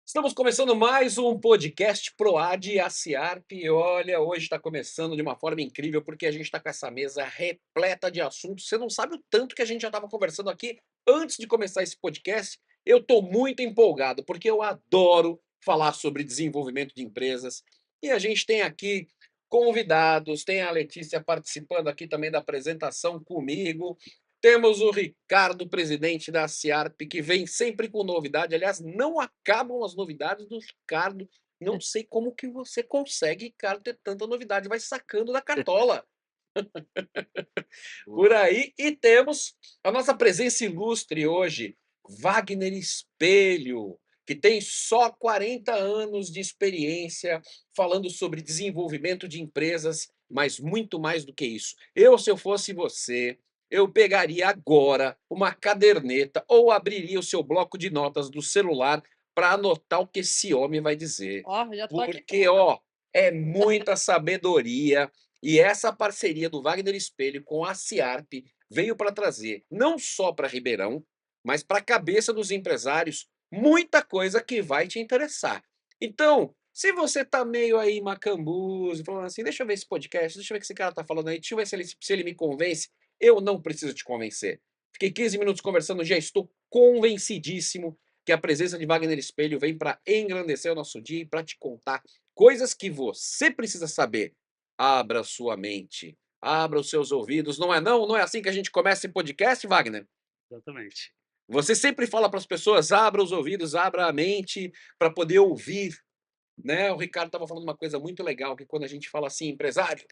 Estamos começando mais um podcast ProAd e Aciarp. E olha, hoje está começando de uma forma incrível, porque a gente está com essa mesa repleta de assuntos. Você não sabe o tanto que a gente já estava conversando aqui antes de começar esse podcast. Eu estou muito empolgado, porque eu adoro falar sobre desenvolvimento de empresas. E a gente tem aqui convidados, tem a Letícia participando aqui também da apresentação comigo. Temos o Ricardo, presidente da Ciarp, que vem sempre com novidade. Aliás, não acabam as novidades do Ricardo. Não sei como que você consegue, Ricardo, ter tanta novidade. Vai sacando da cartola por Boa. aí. E temos a nossa presença ilustre hoje, Wagner Espelho, que tem só 40 anos de experiência falando sobre desenvolvimento de empresas, mas muito mais do que isso. Se eu fosse você, eu pegaria agora uma caderneta ou abriria o seu bloco de notas do celular para anotar o que esse homem vai dizer. Ó, já tô aqui Porque, pronta. ó, é muita sabedoria e essa parceria do Wagner Espelho com a Ciarp veio para trazer, não só para Ribeirão, mas para a cabeça dos empresários, muita coisa que vai te interessar. Então, se você tá meio aí macambuzo, falando assim: "Deixa eu ver esse podcast, deixa eu ver o que esse cara tá falando aí, deixa eu ver se ele me convence", eu não preciso te convencer. Fiquei 15 minutos conversando, já estou convencidíssimo que a presença de Wagner Espelho vem para engrandecer o nosso dia e para te contar coisas que você precisa saber. Abra sua mente, abra os seus ouvidos, não é não? Não é assim que a gente começa esse podcast, Wagner? Exatamente. Você sempre fala para as pessoas: abra os ouvidos, abra a mente para poder ouvir, né? O Ricardo estava falando uma coisa muito legal, que quando a gente fala assim: "Empresário,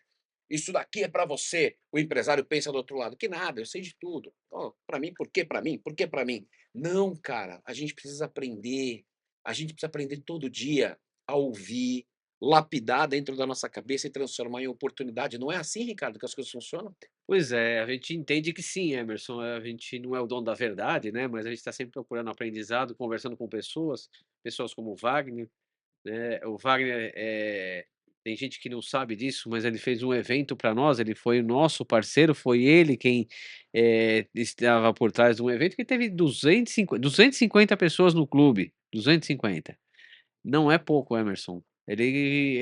isso daqui é para você", o empresário pensa do outro lado: "Que nada, eu sei de tudo. Para mim, por que para mim? Por que para mim?". Não, cara, a gente precisa aprender, a gente precisa aprender todo dia a ouvir, lapidar dentro da nossa cabeça e transformar em oportunidade. Não é assim, Ricardo, que as coisas funcionam? Pois é, a gente entende que sim, Emerson, a gente não é o dono da verdade, né, mas a gente está sempre procurando aprendizado, conversando com pessoas, pessoas como o Wagner, né. O Wagner, tem gente que não sabe disso, mas ele fez um evento para nós, ele foi o nosso parceiro, foi ele quem, estava por trás de um evento que teve 250 pessoas no clube, 250. Não é pouco, Emerson. Ele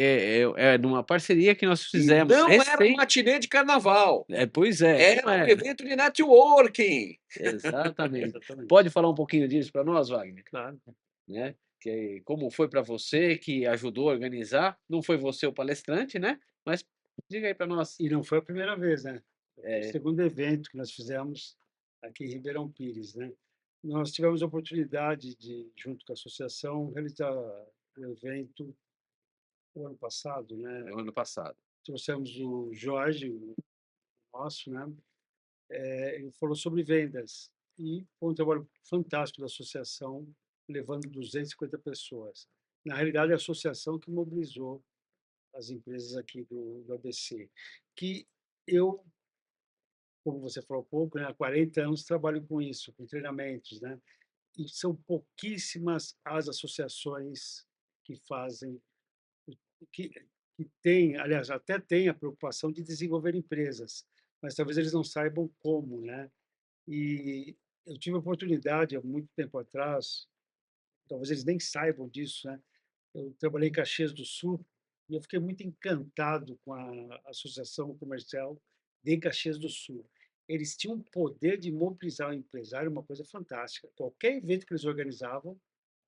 é numa parceria que nós E fizemos não era um recém matinê de carnaval, pois é, não era um é, né. evento de networking. Exatamente. Exatamente. Pode falar um pouquinho disso para nós, Wagner? Claro. Né, que como foi para você que ajudou a organizar, não foi você o palestrante, né, mas diga aí para nós. E não foi a primeira vez, né. Foi o É, segundo evento que nós fizemos aqui em Ribeirão Pires, né. Nós tivemos a oportunidade de, junto com a associação, realizar o evento o ano passado, né. é o ano passado. Trouxemos o Jorge, o nosso, né, ele falou sobre vendas e foi um trabalho fantástico da associação, levando 250 pessoas. Na realidade, a associação que mobilizou as empresas aqui do ABC, que eu, como você falou há pouco, né, há 40 anos trabalho com isso, com treinamentos, né, e são pouquíssimas as associações que fazem, que que têm, aliás, até têm a preocupação de desenvolver empresas, mas talvez eles não saibam como, né. E eu tive a oportunidade há muito tempo atrás, talvez eles nem saibam disso, né, eu trabalhei em Caxias do Sul e eu fiquei muito encantado com a associação comercial de Caxias do Sul. Eles tinham um poder de mobilizar o empresário, uma coisa fantástica. Qualquer evento que eles organizavam,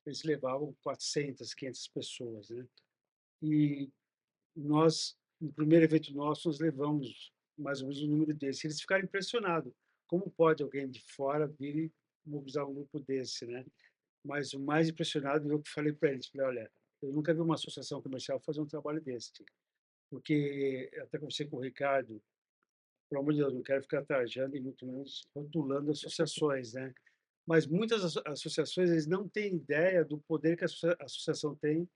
eles levavam 400, 500 pessoas, né? E nós, no primeiro evento nosso, nós levamos mais ou menos um número desse. Eles ficaram impressionados. Como pode alguém de fora vir e mobilizar um grupo desse, né? Mas o mais impressionado, eu que falei para eles, falei: "Olha, eu nunca vi uma associação comercial fazer um trabalho desse, porque até conversei com o Ricardo, pelo amor de Deus, não quero ficar tarjando e muito menos rotulando associações, né, mas muitas associações, eles não têm ideia do poder que a associação tem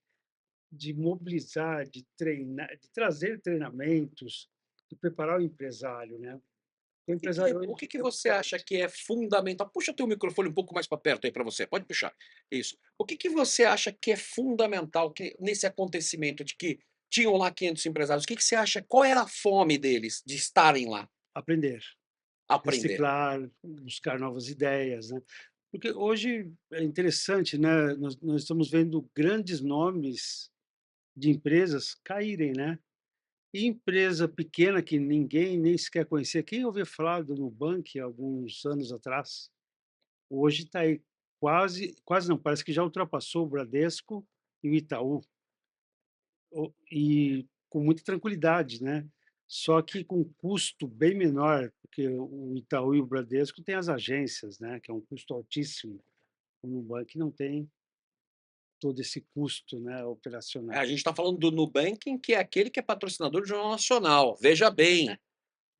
de mobilizar, de treinar, de trazer treinamentos, de preparar o empresário, né. O empresário O que hoje que é muito você acha carente. que é fundamental? Puxa teu microfone um pouco mais para perto aí para você, pode puxar. Isso. O que que você acha que é fundamental que nesse acontecimento de que tinham lá 500 empresários, o que que você acha, qual era a fome deles de estarem lá? Aprender, Aprender. reciclar, buscar novas ideias, né. Porque hoje é interessante, né, nós estamos vendo grandes nomes de empresas caírem, né. E empresa pequena que ninguém nem sequer conhecia, quem ouvia falar do Nubank há alguns anos atrás, hoje está aí quase não, parece que já ultrapassou o Bradesco e o Itaú, e com muita tranquilidade, né. Só que com um custo bem menor, porque o Itaú e o Bradesco têm as agências, né, que é um custo altíssimo. O Nubank não tem todo esse custo, né, A operacional, gente está falando do Nubank, que é aquele que é patrocinador do Jornal Nacional. Veja bem, ve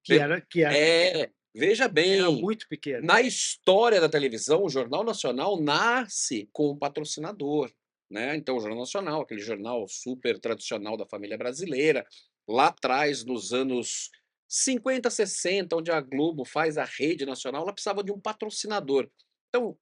que era pequeno, veja era bem, muito pequeno. na história da televisão, o Jornal Nacional nasce com um patrocinador, né, então o Jornal Nacional, aquele jornal super tradicional da família brasileira, lá atrás nos anos 50, 60, onde a Globo faz a rede nacional, ela precisava de um patrocinador. Então,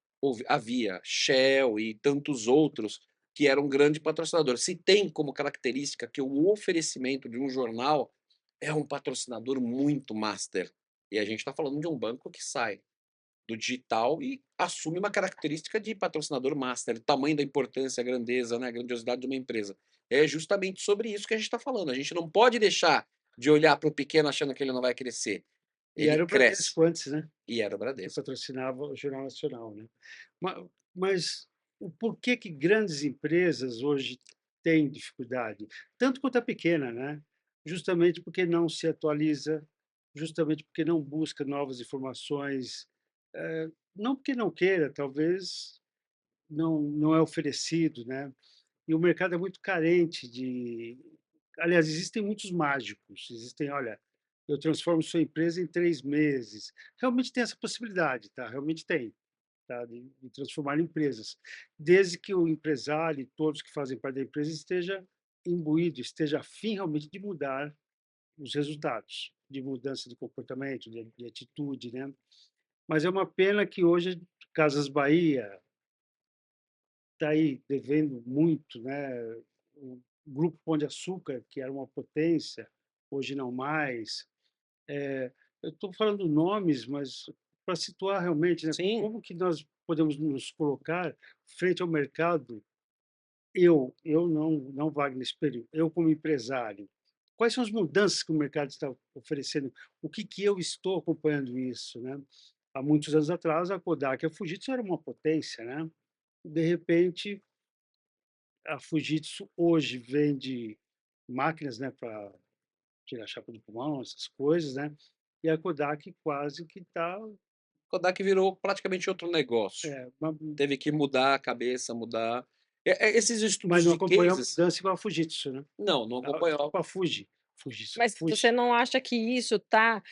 havia Shell e tantos outros que eram um grande patrocinador. Se tem como característica que o oferecimento de um jornal é um patrocinador muito master, e a gente está falando de um banco que sai do digital e assume uma característica de patrocinador master, o tamanho da importância, a grandeza, né, a grandiosidade de uma empresa. É justamente sobre isso que a gente está falando. A gente não pode deixar de olhar para o pequeno achando que ele não vai crescer. E Ele era o cresce. Bradesco antes, né, E era o que Bradesco. patrocinava o Jornal Nacional, né. Mas o porquê que grandes empresas hoje têm dificuldade, tanto quanto a pequena, né, justamente porque não se atualiza, justamente porque não busca novas informações, não porque não queira, talvez não é oferecido, né. E o mercado é muito carente de, aliás, existem muitos mágicos, existem, olha, eu transformo sua empresa em 3 meses. Realmente tem essa possibilidade, tá, realmente tem, tá, de transformar em empresas, desde que o empresário e todos que fazem parte da empresa esteja imbuído, esteja afim realmente de mudar os resultados, de mudança de comportamento, de atitude, né. Mas é uma pena que hoje Casas Bahia está aí devendo muito, né. O Grupo Pão de Açúcar, que era uma potência, hoje não mais. Eu estou falando nomes, mas para situar realmente, né, Sim, como que nós podemos nos colocar frente ao mercado, eu não Wagner Espelho, eu como empresário, quais são as mudanças que o mercado está oferecendo? O que que eu estou acompanhando isso, né? Há muitos anos atrás, a Kodak e a Fujitsu era uma potência, né? De repente, a Fujitsu hoje vende máquinas, né, para tirar chapa do pulmão, essas coisas, né, e a Kodak quase que está, Kodak virou praticamente outro negócio. é, Teve que mudar a cabeça, mudar esses mas estudos não de acompanhou a cases mudança igual a Fujitsu, né. não acompanhou. Desculpa, a Fuji, Fujitsu, Mas você Fuji. não acha que isso está,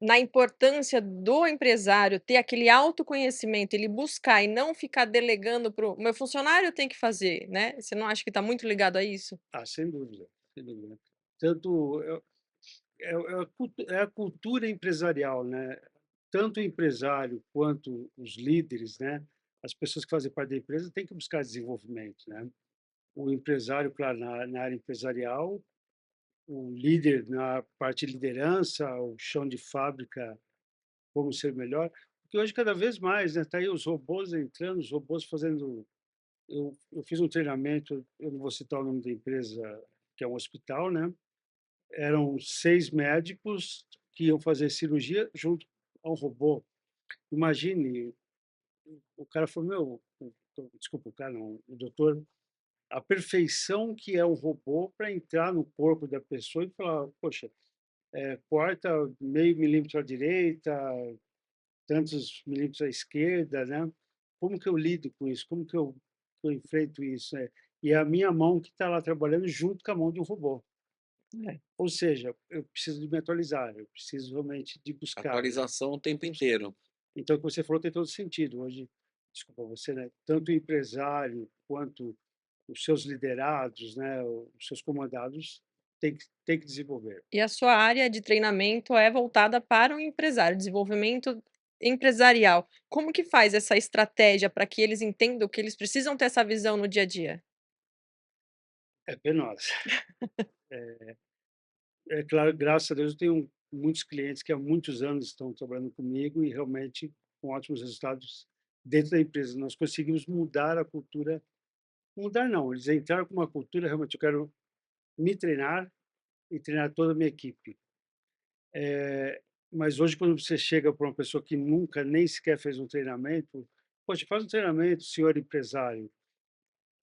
na importância do empresário ter aquele autoconhecimento, ele buscar e não ficar delegando para o meu funcionário tem que fazer, né, você não acha que está muito ligado a isso? Ah, sem dúvida, sem dúvida. Tanto é a cultura empresarial, né, tanto o empresário quanto os líderes, né, as pessoas que fazem parte da empresa têm que buscar desenvolvimento, né. O empresário, claro, na área empresarial, o líder na parte de liderança, o chão de fábrica, como ser melhor, porque hoje cada vez mais, né, tá aí os robôs entrando, os robôs fazendo, eu fiz um treinamento, eu não vou citar o nome da empresa, que é um hospital, né, eram 6 médicos que iam fazer cirurgia junto a um robô. Imagine, o cara falou: "Meu", desculpa, o cara não, o doutor, a perfeição que é um robô para entrar no corpo da pessoa e falar: "Poxa, corta meio milímetro à direita, tantos milímetros à esquerda, né. Como que eu lido com isso? Como que eu enfrento isso?" E é a minha mão que está lá trabalhando junto com a mão de um robô. É. Ou seja, eu preciso de me atualizar, eu preciso realmente de buscar, né. Atualização o tempo inteiro. Então o que você falou tem todo sentido. Hoje, desculpa você, né, tanto o empresário quanto os seus liderados, né, os seus comandados têm que desenvolver. E a sua área de treinamento é voltada para o empresário, desenvolvimento empresarial. Como que faz essa estratégia para que eles entendam que eles precisam ter essa visão no dia a dia? É penosa. É claro, graças a Deus eu tenho muitos clientes que há muitos anos estão trabalhando comigo e realmente com ótimos resultados dentro da empresa, nós conseguimos mudar a cultura. Mudar não, eles entraram com uma cultura, realmente, eu quero me treinar e treinar toda a minha equipe. Mas hoje, quando você chega para uma pessoa que nunca nem sequer fez um treinamento, poxa, faz um treinamento, senhor empresário.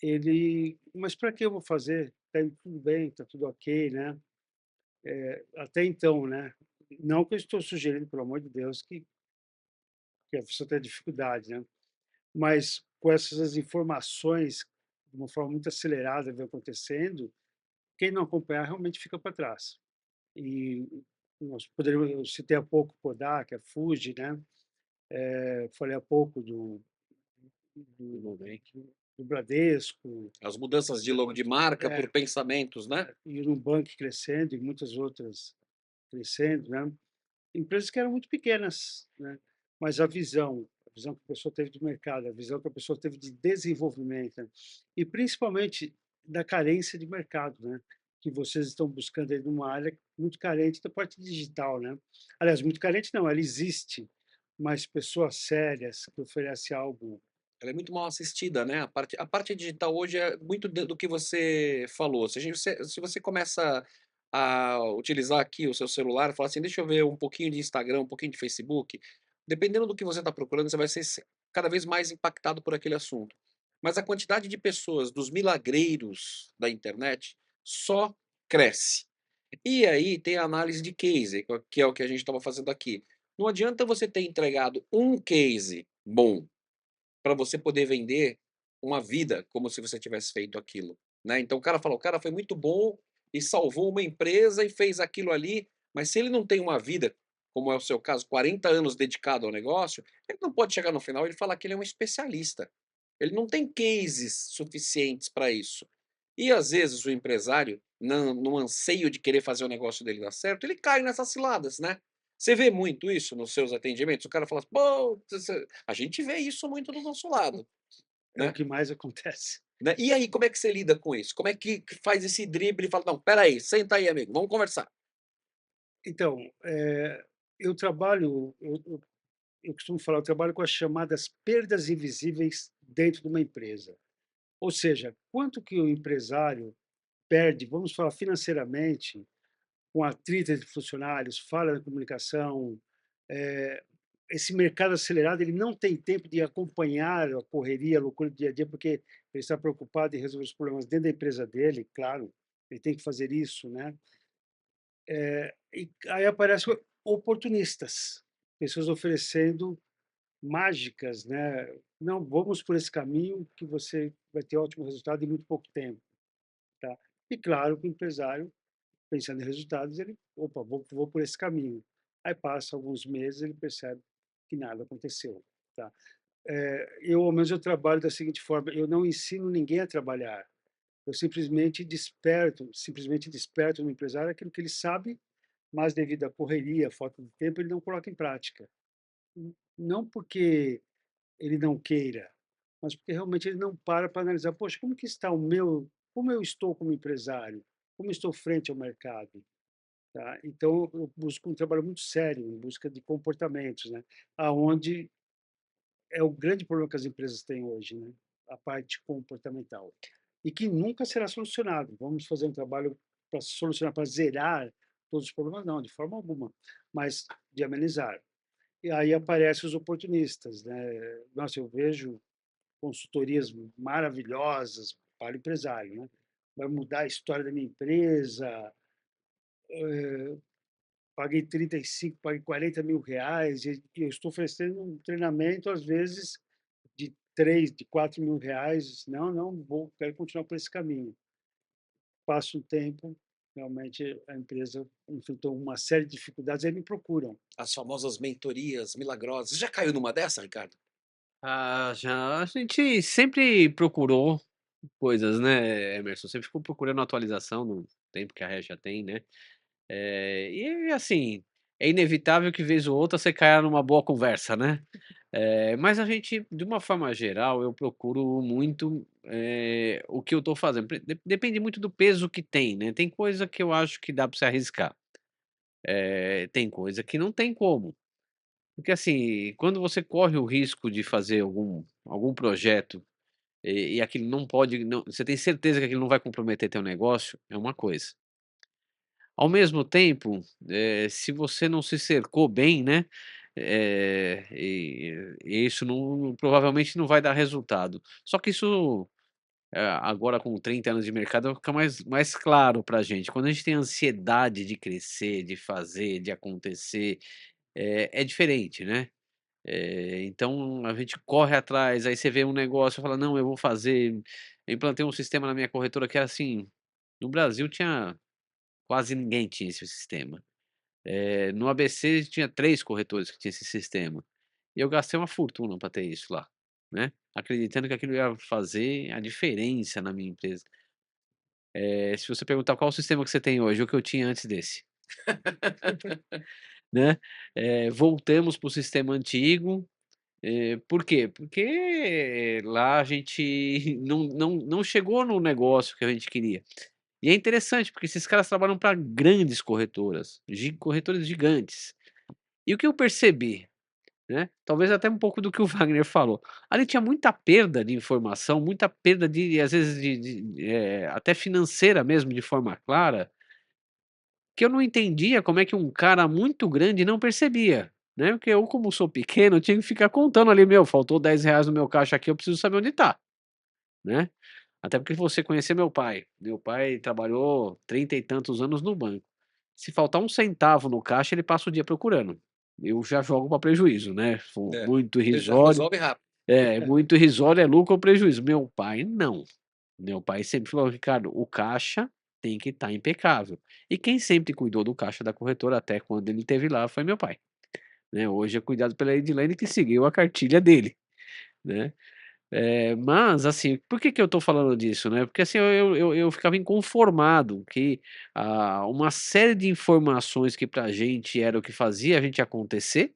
Ele, mas para que eu vou fazer? Tá tudo bem, tá tudo ok, né? Até então, né? Não que eu estou sugerindo, pelo amor de Deus, que a pessoa tenha dificuldade, né? Mas com essas informações, de uma forma muito acelerada, vem acontecendo, quem não acompanhar realmente fica para trás. E nós poderíamos, eu citei há pouco o Kodak, a Fuji, né? Falei há pouco do, Nubank. do Bradesco, As mudanças de logo de marca é, por pensamentos, né? e o Nubank crescendo e muitas outras crescendo, né? Empresas que eram muito pequenas, né? Mas a visão que a pessoa teve de mercado, a visão que a pessoa teve de desenvolvimento, né? E principalmente da carência de mercado, né? Que vocês estão buscando aí numa área muito carente da parte digital, né? Aliás, muito carente não, ela existe, mas pessoas sérias que oferecem algo. Ela é muito mal assistida, né? A parte digital hoje é muito do que você falou. Se você começa a utilizar aqui o seu celular, fala assim, deixa eu ver um pouquinho de Instagram, um pouquinho de Facebook, dependendo do que você está procurando, você vai ser cada vez mais impactado por aquele assunto. Mas a quantidade de pessoas, dos milagreiros da internet, só cresce. E aí tem a análise de case, que é o que a gente estava fazendo aqui. Não adianta você ter entregado um case bom para você poder vender uma vida como se você tivesse feito aquilo, né. Então o cara fala: "O cara foi muito bom e salvou uma empresa e fez aquilo ali", mas se ele não tem uma vida, como é o seu caso, 40 anos dedicado ao negócio, ele não pode chegar no final e falar que ele é um especialista. Ele não tem cases suficientes para isso. E às vezes o empresário, no anseio de querer fazer o negócio dele dar certo, ele cai nessas ciladas, né. Você vê muito isso nos seus atendimentos? O cara fala assim: "Pô, a gente vê isso muito do nosso lado, É o né, que mais acontece. né. E aí, como é que você lida com isso? Como é que faz esse drible e fala: "Não, espera aí, senta aí amigo, vamos conversar"? Então, eu trabalho, eu costumo falar, eu trabalho com as chamadas perdas invisíveis dentro de uma empresa. Ou seja, quanto que o empresário perde, vamos falar financeiramente, com atrito entre funcionários, falha na comunicação, eh, esse mercado acelerado, ele não tem tempo de acompanhar a correria, a loucura do dia a dia, porque ele está preocupado em resolver os problemas dentro da empresa dele, claro, ele tem que fazer isso, né? E aí aparecem oportunistas, pessoas oferecendo mágicas, né? Não, vamos por esse caminho que você vai ter ótimo resultado em muito pouco tempo, tá? E claro que o empresário, pensando em resultados, ele, opa, vou por esse caminho. Aí passa alguns meses, ele percebe que nada aconteceu, tá? Eu, ao menos, eu trabalho da seguinte forma: eu não ensino ninguém a trabalhar. Eu simplesmente desperto no empresário aquilo que ele sabe, mas devido à correria, falta de tempo, ele não coloca em prática. Não porque ele não queira, mas porque realmente ele não para analisar, poxa, como que está o meu, como eu estou como empresário, como estou frente ao mercado, tá? Então eu busco um trabalho muito sério em busca de comportamentos, né? Aonde é o grande problema que as empresas têm hoje, né? A parte comportamental e que nunca será solucionado. Vamos fazer um trabalho para solucionar, para zerar todos os problemas, não, de forma alguma, mas de amenizar. E aí aparecem os oportunistas, né? Nossa, eu vejo consultorias maravilhosas para o empresário, né? Vai mudar a história da minha empresa, paguei 35, paguei 40 mil reais e eu estou oferecendo um treinamento, às vezes, de 3, de 4 mil reais. Não, não, quero continuar por esse caminho. Passa um tempo, realmente a empresa enfrentou uma série de dificuldades, aí me procuram. As famosas mentorias milagrosas. Você já caiu numa dessa, Ricardo? Ah, já. A gente sempre procurou coisas, né, Emerson? Sempre ficou procurando atualização no tempo que a Ré já tem, né? E assim, é inevitável que vez ou outra você caia numa boa conversa, né? Mas a gente, de uma forma geral, eu procuro muito, o que eu tô fazendo. Depende muito do peso que tem, né? Tem coisa que eu acho que dá para você arriscar. Tem coisa que não tem como. Porque, assim, quando você corre o risco de fazer algum projeto, e aquilo não pode não você tem certeza que aquilo não vai comprometer teu negócio, é uma coisa. Ao mesmo tempo, se você não se cercou bem, né, e isso provavelmente não vai dar resultado. Só que isso, agora com 30 anos de mercado fica mais claro pra gente. Quando a gente tem ansiedade de crescer, de fazer, de acontecer, é diferente, né. Então a gente corre atrás, aí você vê um negócio e fala: "Não, eu vou fazer". Eu implantei um sistema na minha corretora que era assim, no Brasil tinha quase ninguém tinha esse sistema. No ABC tinha 3 corretores que tinha esse sistema. E eu gastei uma fortuna para ter isso lá, né, acreditando que aquilo ia fazer a diferença na minha empresa. Se você perguntar: "Qual o sistema que você tem hoje?", o que eu tinha antes desse, né. Voltamos para o sistema antigo. Por quê? Porque lá a gente não chegou no negócio que a gente queria. E é interessante, porque esses caras trabalham para grandes corretoras, corretoras gigantes. E o que eu percebi, né, talvez até um pouco do que o Wagner falou, ali tinha muita perda de informação, muita perda de às vezes até financeira mesmo, de forma clara, que eu não entendia como é que um cara muito grande não percebia, né, porque eu como sou pequeno, eu tinha que ficar contando ali: "Meu, faltou R$ 10 no meu caixa aqui, eu preciso saber onde tá", né. Até porque você conhecer meu pai trabalhou 30 e tantos anos no banco. Se faltar um centavo no caixa, ele passa o dia procurando. Eu já jogo para prejuízo, né, for É, muito você já irrisório resolve rápido. muito irrisório é lucro ou prejuízo. Meu pai não. Meu pai sempre falou: "Ricardo, o caixa tem que estar impecável". E quem sempre cuidou do caixa da corretora até quando ele esteve lá foi meu pai, né, hoje é cuidado pela Edilene que seguiu a cartilha dele, né. Mas, assim, por que que eu tô falando disso, né, porque, assim, eu ficava inconformado que, uma série de informações que pra gente era o que fazia a gente acontecer,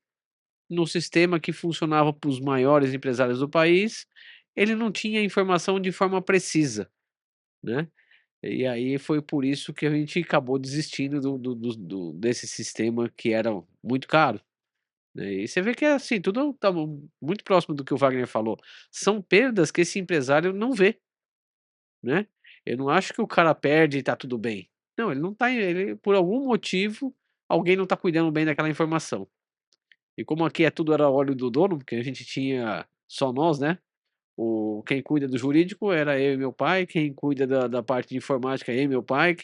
no sistema que funcionava para os maiores empresários do país, ele não tinha informação de forma precisa, né. E aí foi por isso que a gente acabou desistindo desse sistema que era muito caro, né. E você vê que é assim, tudo tá muito próximo do que o Wagner falou, são perdas que esse empresário não vê, né. Eu não acho que o cara perde e tá tudo bem. Não, ele não tá ele por algum motivo, alguém não tá cuidando bem daquela informação. E como aqui tudo era óleo do dono, porque a gente tinha só nós, né, quem cuida do jurídico era eu e meu pai, quem cuida da parte de informática é eu e meu pai,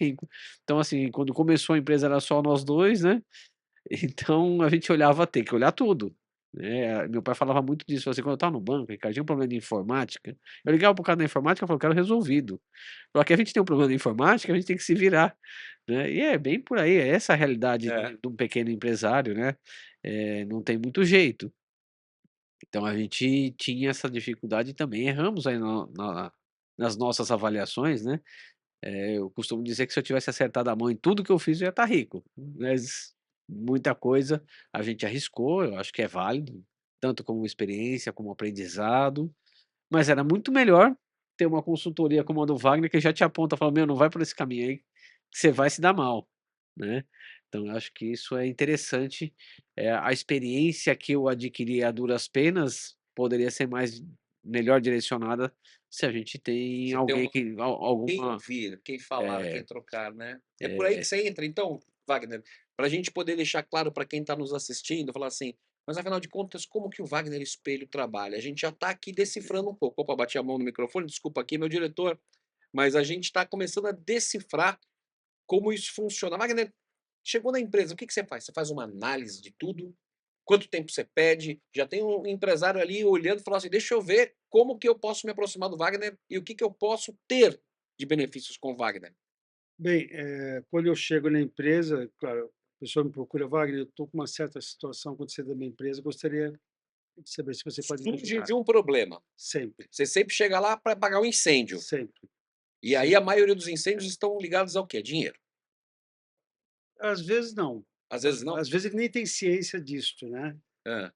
então assim, quando começou a empresa era só nós 2, né, então a gente olhava ter que olhar tudo, né, meu pai falava muito disso, falou assim: "Quando eu estava no banco, Ricardo, tinha um problema de informática, eu ligava para o cara da informática e falava: 'Eu quero resolvido'. Só que a gente tem um problema de informática, a gente tem que se virar", né, e é bem por aí, é essa a realidade É. de um pequeno empresário, né, não tem muito jeito. Então a gente tinha essa dificuldade e também erramos aí nas nossas avaliações, né. Eu costumo dizer que se eu tivesse acertado a mão em tudo que eu fiz, eu ia estar rico, mas muita coisa a gente arriscou, eu acho que é válido, tanto como experiência, como aprendizado, mas era muito melhor ter uma consultoria como a do Wagner, que já te aponta, fala: "Meu, não vai por esse caminho aí, que você vai se dar mal", né. Então eu acho que isso é interessante, a experiência que eu adquiri a duras penas, poderia ser melhor direcionada se a gente tem Você tem alguém uma que quem alguma ouvir, quem falar, é, quem trocar, né. É por aí que é, você entra então, Wagner, para a gente poder deixar claro para quem está nos assistindo, falar assim: "Mas afinal de contas, como que o Wagner Espelho trabalha?". A gente já está aqui decifrando um pouco. Opa, bati a mão no microfone, desculpa aqui meu diretor, mas a gente está começando a decifrar como isso funciona. Wagner, chegou na empresa, o que que você faz? Você faz uma análise de tudo? Quanto tempo você pede? Já tem um empresário ali olhando e falando assim: "Deixa eu ver como que eu posso me aproximar do Wagner e o que que eu posso ter de benefícios com o Wagner". Bem, quando eu chego na empresa, claro, a pessoa me procura: "Wagner, eu estou com uma certa situação acontecendo na minha empresa, gostaria de saber se você pode me Surge ajudar". de um problema. Sempre, Você sempre chega lá para apagar um incêndio. sempre, E aí a sempre. maioria dos incêndios estão ligados ao quê? Dinheiro. Às vezes não, Às vezes não? às vezes ele nem tem ciência disto, né. Hã,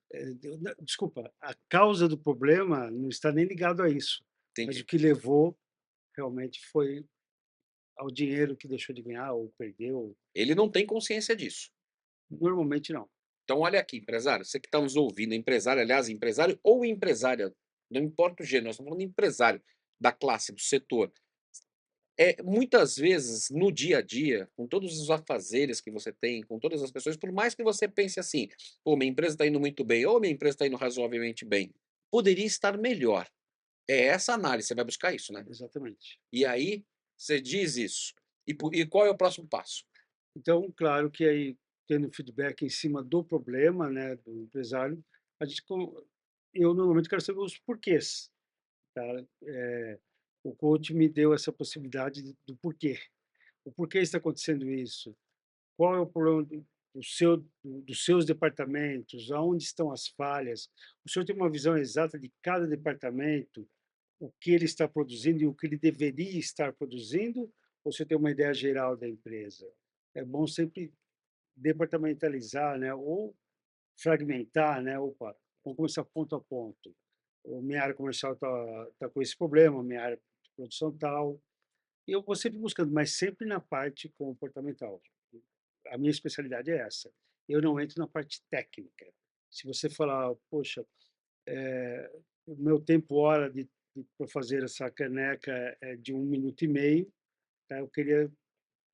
Desculpa, a causa do problema não está nem ligado a isso, mas o entendi. que levou realmente foi ao dinheiro que deixou de ganhar ou perdeu, Ele não tem consciência disso. normalmente não. Então olha aqui, empresário, você que está nos ouvindo, empresário, aliás, empresário ou empresária, não importa o gênero, nós estamos falando de empresário da classe, do setor. Muitas vezes, no dia a dia, com todos os afazeres que você tem, com todas as pessoas, por mais que você pense assim: "Pô, minha empresa está indo muito bem", ou "Minha empresa está indo razoavelmente bem", poderia estar melhor. É essa análise, você vai buscar isso, né. Exatamente. E aí, você diz isso. E qual é o próximo passo? Então, claro que aí, tendo feedback em cima do problema, né, do empresário, a gente co eu normalmente quero saber os porquês, tá. O coach me deu essa possibilidade do porquê. O porquê está acontecendo isso? Qual é o problema dos seus departamentos? Aonde estão as falhas? O senhor tem uma visão exata de cada departamento, o que ele está produzindo e o que ele deveria estar produzindo? Ou você tem uma ideia geral da empresa? É bom sempre departamentalizar, né, ou fragmentar, né, opa, vamos começar ponto a ponto. Minha área comercial tá com esse problema, minha área de produção tal. E eu vou sempre buscando, mas sempre na parte comportamental. A minha especialidade é essa. Eu não entro na parte técnica. Se você falar: "Poxa, o meu tempo hora de pra fazer essa caneca é de 1 minuto e meio, tá, eu queria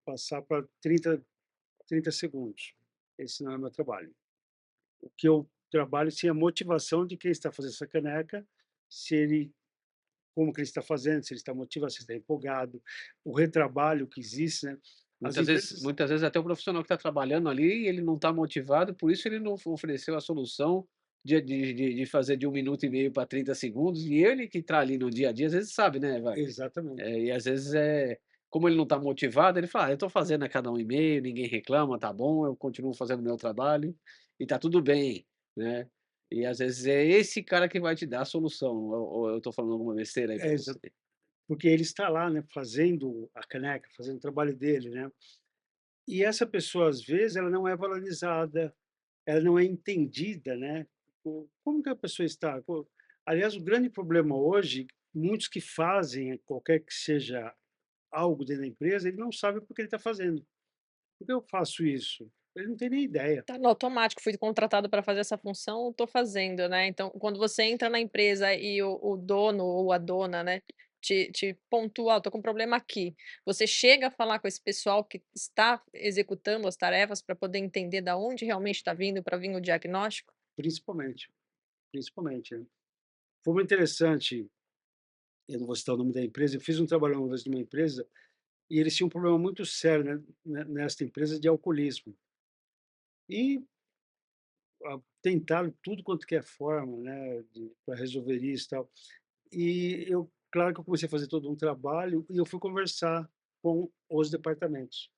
passar para 30 segundos". Esse não é o meu trabalho. O que eu trabalho, sim, é a motivação de quem está fazendo essa caneca, se ele como que ele está fazendo, se ele está motivado, se ele está empolgado, o retrabalho que existe, né. As empresas Muitas vezes até o profissional que está trabalhando ali, ele não está motivado, por isso ele não ofereceu a solução de fazer de 1 minuto e meio para 30 segundos, e ele que está ali no dia a dia, às vezes sabe, né, Wagner? exatamente, E às vezes, como ele não está motivado, ele fala: "Ah, eu estou fazendo a cada 1 e meio, ninguém reclama, tá bom, eu continuo fazendo o meu trabalho e tá tudo bem", né. E às vezes é esse cara que vai te dar a solução, ou eu estou falando alguma besteira aí para é você? exa porque ele está lá, né, fazendo a caneca, fazendo o trabalho dele, né. E essa pessoa, às vezes, ela não é valorizada, ela não é entendida, né. Como que a pessoa está? Aliás, o grande problema hoje, muitos que fazem qualquer que seja algo dentro da empresa, ele não sabe por que ele está fazendo. "Por que eu faço isso?" Ele não tem nem ideia. Tá no automático, fui contratado para fazer essa função, estou fazendo, né. Então, quando você entra na empresa e o dono ou a dona, né, te pontua: "Ó, estou com um problema aqui", você chega a falar com esse pessoal que está executando as tarefas para poder entender da onde realmente está vindo, para vir o diagnóstico? Principalmente, principalmente, né. Foi muito interessante, eu não vou citar o nome da empresa, eu fiz um trabalho uma vez numa empresa, e eles tinham um problema muito sério, nesta empresa de alcoolismo. E tentaram tudo quanto que é forma, né, para resolver isso e tal. E eu claro que eu comecei a fazer todo um trabalho e eu fui conversar com os departamentos.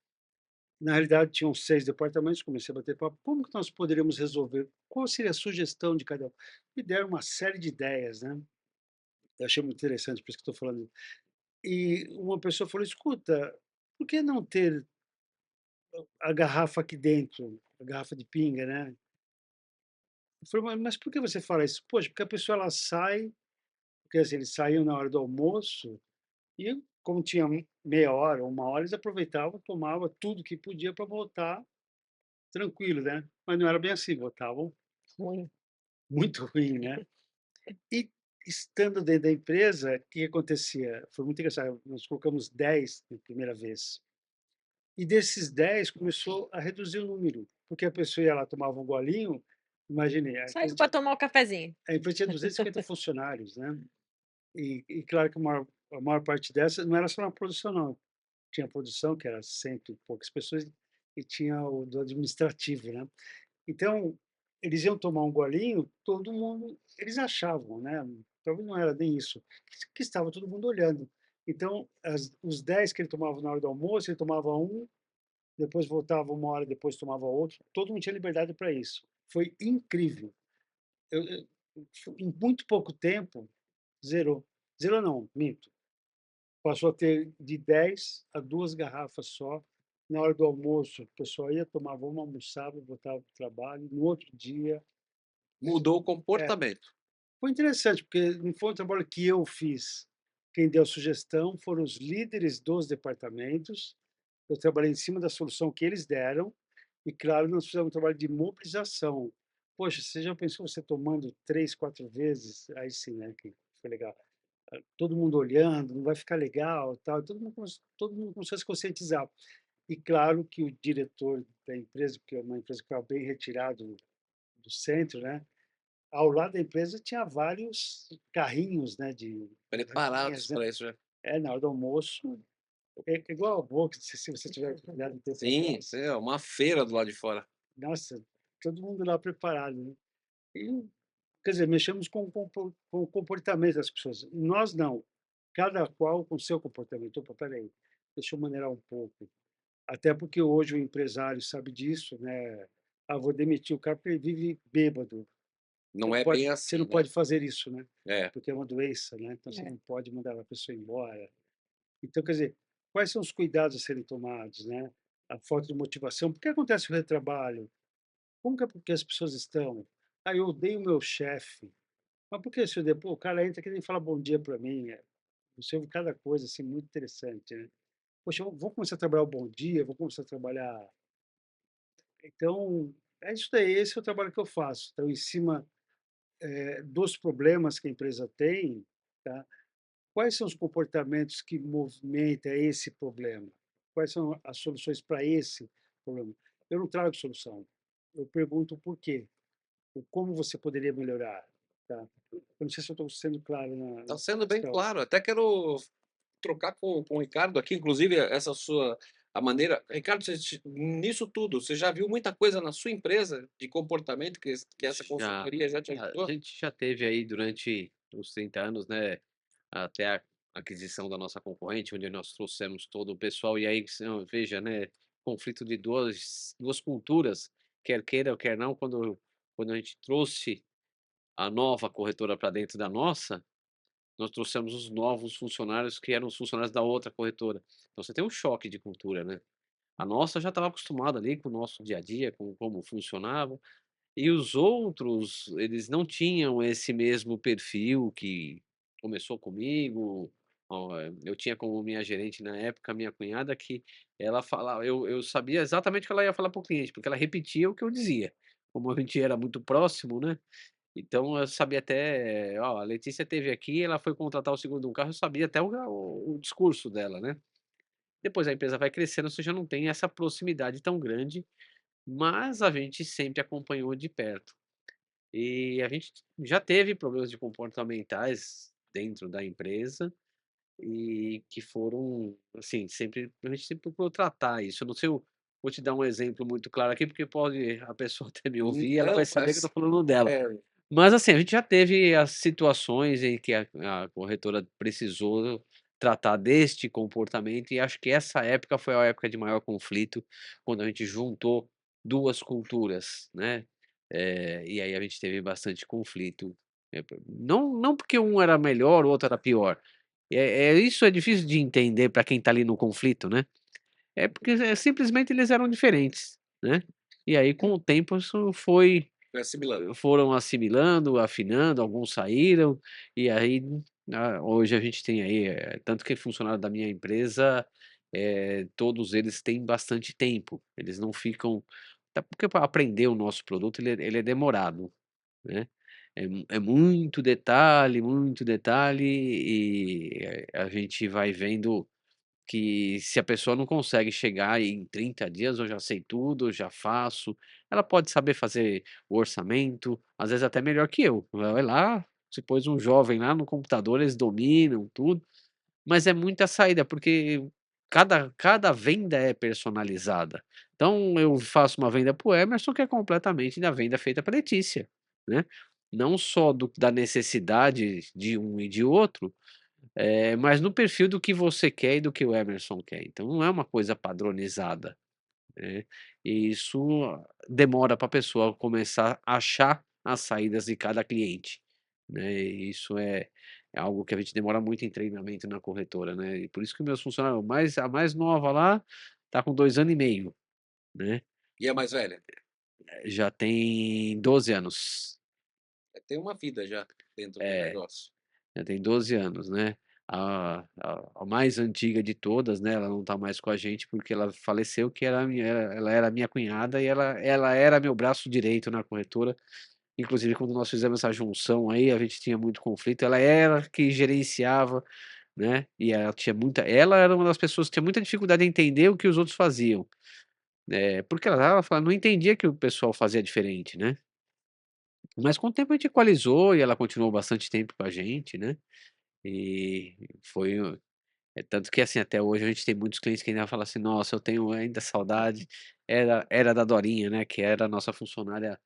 Na realidade tinham 6 departamentos, comecei a bater papo, como que nós poderíamos resolver? Qual seria a sugestão de cada um? Me deram uma série de ideias, né. Eu achei muito interessante, por isso que estou falando. E uma pessoa falou: "Escuta, por que não ter a garrafa aqui dentro, a garrafa de pinga, né?" Eu falei: "Mas por que você fala isso?" "Poxa, porque a pessoa ela sai", porque, assim, eles saíam na hora do almoço e como tinha meia hora, 1 hora, eles aproveitavam, tomava tudo que podia para voltar tranquilo, né. Mas não era bem assim, voltavam Ruim. muito ruim, né. E estando dentro da empresa, o que acontecia? Foi muito engraçado, nós colocamos 10 na primeira vez. E desses 10 começou a reduzir o número, porque a pessoa ia lá, tomava um golinho, imagine, Saiu para tomar o cafezinho. a empresa tinha 250 funcionários, né, e claro que a maior parte dessas não era só na produção não, tinha a produção que era cento e poucas pessoas, e tinha o do administrativo, né. Então, eles iam tomar um golinho, todo mundo eles achavam, né, talvez não era nem isso, que estava todo mundo olhando. Então os 10 que ele tomava na hora do almoço, ele tomava um, depois voltava 1 hora depois tomava outro, todo mundo tinha liberdade para isso. Foi incrível. Eu em muito pouco tempo, zerou. Zerou não, minto, passou a ter de 10 a 2 garrafas só. Na hora do almoço, o pessoal ia, tomava uma, almoçava, voltava para o trabalho, no outro dia Mudou o é, comportamento. foi interessante, porque não foi um trabalho que eu fiz. Quem deu a sugestão foram os líderes dos departamentos, eu trabalhei em cima da solução que eles deram, E claro, nós fizemos um trabalho de mobilização. Poxa, você já pensou você tomando 3, 4 vezes? Aí sim, né, que foi legal. Todo mundo olhando, não vai ficar legal, tal, todo mundo começou a se conscientizar. E claro que o diretor da empresa, porque é uma empresa que estava bem retirado do centro, né, ao lado da empresa tinha vários carrinhos, né, de Preparados barraquinhas, né. para isso, né? Na hora do almoço, é igual ao box, se você tiver oportunidade de ter para Sim, trás. isso é uma feira do lado de fora. Nossa, todo mundo lá preparado, né. E, quer dizer, mexemos com o comportamento das pessoas. Nós não, cada qual com o seu comportamento. Opa, espera aí, deixa eu maneirar um pouco. Até porque hoje o empresário sabe disso, né. "Ah, vou demitir o cara porque ele vive bêbado". Não é bem Você não assim, né? pode fazer isso, né, É. porque é uma doença, né, então você É. não pode mandar a pessoa embora. Então, quer dizer, quais são os cuidados a serem tomados, né? A falta de motivação. Por que acontece o retrabalho? Como que é porque as pessoas estão? "Ah, eu odeio o meu chefe". Mas por que você odeia? Pô, o cara entra aqui e nem fala bom dia para mim, você ouve cada coisa, assim, muito interessante, né. Poxa, eu vou começar a trabalhar o bom dia, vou começar a trabalhar então, é isso daí, esse é o trabalho que eu faço. Então, em cima, dos problemas que a empresa tem, tá, quais são os comportamentos que movimentam esse problema? Quais são as soluções para esse problema? Eu não trago solução, eu pergunto o porquê, o como você poderia melhorar, tá. Eu não sei se eu estou sendo claro Tá na sendo bem questão. claro. Até quero trocar com o Ricardo aqui, inclusive essa sua a maneira Ricardo, nisso tudo, você já viu muita coisa na sua empresa de comportamento que essa Já. consultoria já te A ajudou? gente já teve aí durante os 30 anos, né, até a aquisição da nossa concorrente, onde nós trouxemos todo o pessoal, e aí veja, né, conflito de duas culturas, quer queira ou quer não, quando a gente trouxe a nova corretora para dentro da nossa, nós trouxemos os novos funcionários que eram os funcionários da outra corretora. Então você tem um choque de cultura, né. A nossa já estava acostumada ali com o nosso dia a dia, com como funcionava, e os outros, eles não tinham esse mesmo perfil que começou comigo. Eu tinha como minha gerente na época a minha cunhada que ela falava, eu sabia exatamente o que ela ia falar para o cliente, porque ela repetia o que eu dizia. Como a gente era muito próximo, né, então eu sabia até: "Ó, a Letícia esteve aqui, ela foi contratar o seguro de um carro", eu sabia até o discurso dela, né. Depois a empresa vai crescendo, você já não tem essa proximidade tão grande, mas a gente sempre acompanhou de perto. E a gente já teve problemas de comportamentais dentro da empresa, e que foram, assim, a gente sempre procurou tratar isso. Eu não sei, eu vou te dar um exemplo muito claro aqui, porque pode a pessoa até me ouvir e ela vai Não, saber que eu mas estou falando dela. é, Mas, assim, a gente já teve as situações em que a corretora precisou tratar deste comportamento, e acho que essa época foi a época de maior conflito, quando a gente juntou 2 culturas, né. E aí a gente teve bastante conflito, não porque um era melhor, o outro era pior, isso é difícil de entender para quem está ali no conflito, né. É porque, simplesmente eles eram diferentes, né. E aí com o tempo isso foi assimilando. foram assimilando, afinando, alguns saíram, e aí, hoje a gente tem aí, tanto que funcionário da minha empresa, todos eles têm bastante tempo, eles não ficam, até porque para aprender o nosso produto ele é demorado, né, é muito detalhe, e a gente vai vendo que se a pessoa não consegue chegar em 30 dias, eu já sei tudo, eu já faço. Ela pode saber fazer o orçamento, às vezes até melhor que eu. Vai lá, se pôs um jovem lá no computador, eles dominam tudo, mas é muita saída, porque cada venda é personalizada. Então eu faço uma venda para o Emerson que é completamente da venda feita pra Letícia, né. Não só da necessidade de um e de outro, mas no perfil do que você quer e do que o Emerson quer, então não é uma coisa padronizada, né, e isso demora para a pessoa começar a achar as saídas de cada cliente, né, e isso é algo que a gente demora muito em treinamento na corretora, né, e por isso que meus funcionários, a mais nova lá, tá com 2 anos e meio, né, E a mais velha? já tem 12 anos. Tem uma vida já dentro do É. negócio. Já tem 12 anos, né. a mais antiga de todas, né, ela não está mais com a gente, porque ela faleceu, que era a minha ela era minha cunhada e ela era meu braço direito na corretora. Inclusive, quando nós fizemos essa junção aí, a gente tinha muito conflito, ela era que gerenciava, né, e ela era uma das pessoas que tinha muita dificuldade em entender o que os outros faziam, porque ela fala não entendia que o pessoal fazia diferente, né. Mas com o tempo a gente equalizou e ela continuou bastante tempo com a gente, né, e foi tanto que, assim, até hoje a gente tem muitos clientes que ainda falam assim: "Nossa, eu tenho ainda saudade, era da Dorinha", né, que era a nossa funcionária,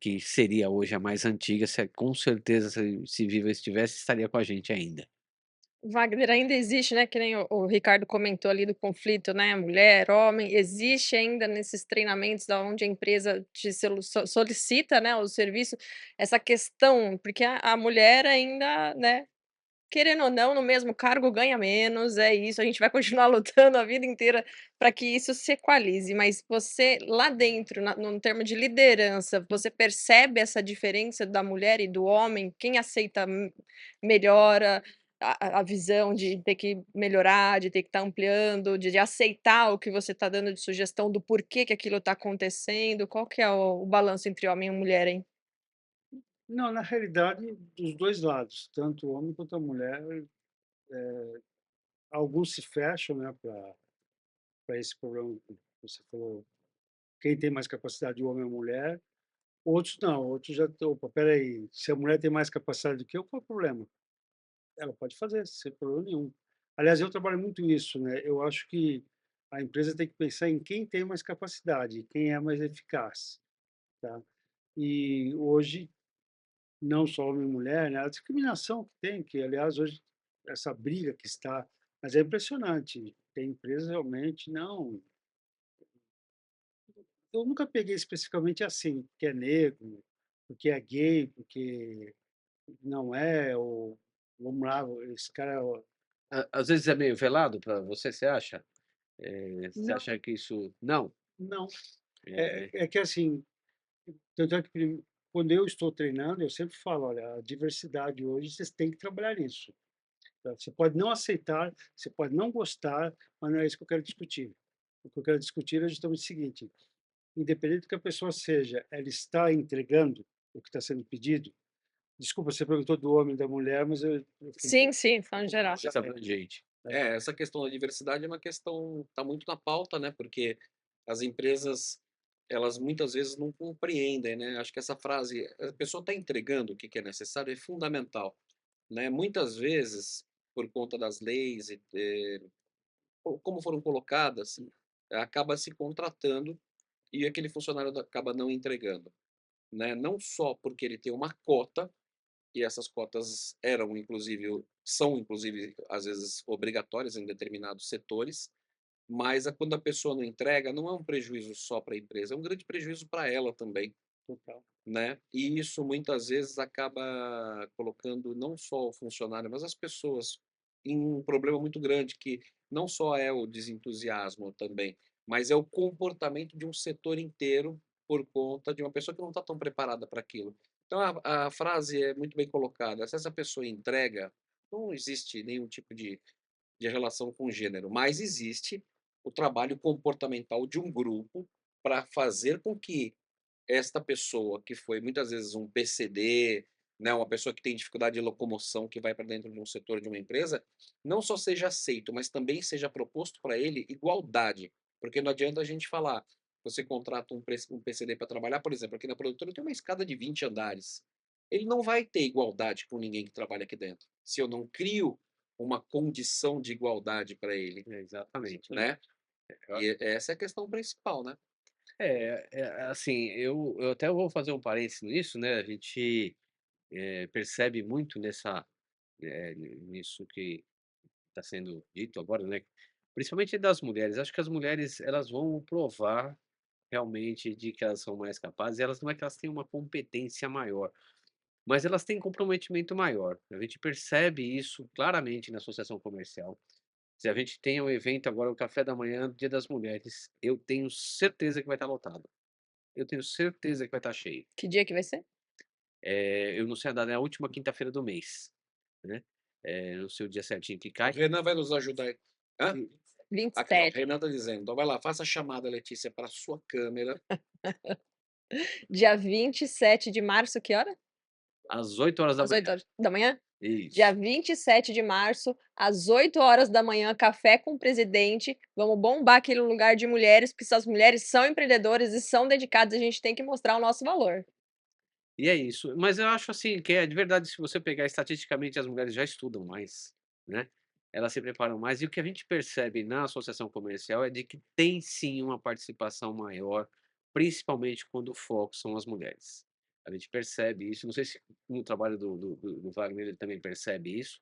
que seria hoje a mais antiga, com certeza se viva estivesse, estaria com a gente ainda. Wagner, ainda existe, né, que nem o Ricardo comentou ali do conflito, né, mulher, homem, existe ainda nesses treinamentos da onde a empresa te solicita, né, o serviço, essa questão, porque a mulher ainda, né, querendo ou não, no mesmo cargo ganha menos, é isso, a gente vai continuar lutando a vida inteira para que isso se equalize, mas você lá dentro, no termo de liderança, você percebe essa diferença da mulher e do homem? Quem aceita melhor a visão de ter que melhorar, de ter que estar ampliando, de aceitar o que você está dando de sugestão do porquê que aquilo está acontecendo? Qual que é o balanço entre homem e mulher, hein? Não, na realidade, dos 2 lados, tanto o homem quanto a mulher, alguns se fecham, né, para esse problema que você falou, quem tem mais capacidade, o homem ou a mulher, outros não, outros já estão: "Opa, espera aí, se a mulher tem mais capacidade do que eu, qual é o problema? Ela pode fazer, sem problema nenhum". Aliás, eu trabalho muito isso, né, eu acho que a empresa tem que pensar em quem tem mais capacidade, quem é mais eficaz, tá. E hoje, não só homem e mulher, né, a discriminação que tem, que aliás hoje essa briga que está, mas é impressionante, tem empresas realmente não, eu nunca peguei especificamente assim, porque é negro, porque é gay, porque não é, ou vamos lá, esse cara Às vezes é meio velado para você, você acha? Você não, acha que isso não? não. Eh, É que assim, tanto é que quando eu estou treinando, eu sempre falo: "Olha, a diversidade hoje vocês têm que trabalhar isso, tá? Você pode não aceitar, você pode não gostar, mas não é isso que eu quero discutir. O que eu quero discutir é justamente o seguinte: independente do que a pessoa seja, ela está entregando o que está sendo pedido?". Desculpa, você perguntou do homem e da mulher, mas eu fui um Sim, pouco sim, falando em geral. mais abrangente. né. Essa questão da diversidade é uma questão está muito na pauta, né, porque as empresas, elas muitas vezes não compreendem, né, acho que essa frase, a pessoa está entregando o que que é necessário, é fundamental, né. Muitas vezes, por conta das leis e, como foram colocadas, acaba se contratando e aquele funcionário acaba não entregando, né. Não só porque ele tem uma cota, e essas cotas são inclusive, às vezes, obrigatórias em determinados setores, mas quando a pessoa não entrega, não é um prejuízo só para a empresa, é um grande prejuízo para ela também, Total. né. E isso muitas vezes acaba colocando não só o funcionário, mas as pessoas em um problema muito grande, que não só é o desentusiasmo também, mas é o comportamento de um setor inteiro por conta de uma pessoa que não está tão preparada para aquilo. Então a frase é muito bem colocada, se essa pessoa entrega, não existe nenhum tipo de relação com gênero, mas existe o trabalho comportamental de um grupo para fazer com que esta pessoa que foi muitas vezes um PCD, né, uma pessoa que tem dificuldade de locomoção, que vai para dentro de um setor de uma empresa, não só seja aceito, mas também seja proposto para ele igualdade, porque não adianta a gente falar, você contrata um PCD para trabalhar, por exemplo, aqui na produtora tem uma escada de 20 andares, ele não vai ter igualdade com ninguém que trabalha aqui dentro, se eu não crio uma condição de igualdade para ele, Exatamente. né, e essa é a questão principal, né. Assim, eu até vou fazer um parênteses nisso, né, a gente, percebe muito nisso que está sendo dito agora, né, principalmente das mulheres. Acho que as mulheres, elas vão provar realmente de que elas são mais capazes, e elas não é que elas têm uma competência maior, mas elas têm comprometimento maior. A gente percebe isso claramente na associação comercial. Se a gente tem um evento agora, o café da manhã, Dia das Mulheres, eu tenho certeza que vai estar lotado. Eu tenho certeza que vai estar cheio. Que dia que vai ser? Eu não sei a data, é a última quinta-feira do mês, né. no seu dia certinho que O cai. Renan vai nos ajudar aí. Hã? Aqui, ó, o 27. Renan tá dizendo. Então vai lá, faça a chamada, Letícia, para a sua câmera. Dia 27 de março, que hora? Às 8 horas da Às manhã. 8 horas da manhã? Dia Isso. 27 de março, às 8 horas da manhã, café com o presidente. Vamos bombar aquele lugar de mulheres, porque essas mulheres são empreendedoras e são dedicadas, a gente tem que mostrar o nosso valor. E é isso. Mas eu acho assim que é de verdade, se você pegar estatisticamente, as mulheres já estudam mais, né? Elas se preparam mais. E o que a gente percebe na associação comercial é de que tem sim uma participação maior, principalmente quando o foco são as mulheres. A gente percebe isso. Não sei se no trabalho do Wagner ele também percebe isso.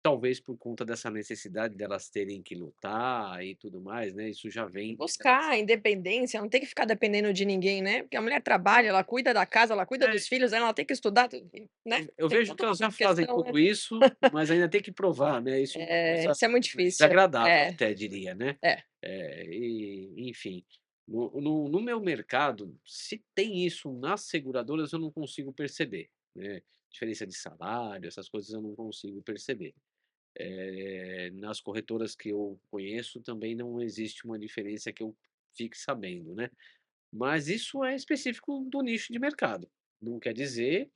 Talvez por conta dessa necessidade delas terem que lutar e tudo mais, né? Isso já vem. Buscar a independência, não tem que ficar dependendo de ninguém, né, porque a mulher trabalha, ela cuida da casa, ela cuida É, dos filhos, ela tem que estudar, né, eu tem vejo que toda elas já uma fazem questão, né. tudo isso, mas ainda tem que provar, né? Isso começa Isso é muito difícil. desagradável É, até, diria, né? é. E, enfim, no meu mercado, se tem isso nas seguradoras, eu não consigo perceber, né? Diferença de salário, essas coisas eu não consigo perceber. Nas corretoras que eu conheço também não existe uma diferença que eu fique sabendo, né? Mas isso é específico do nicho de mercado. Não quer dizer,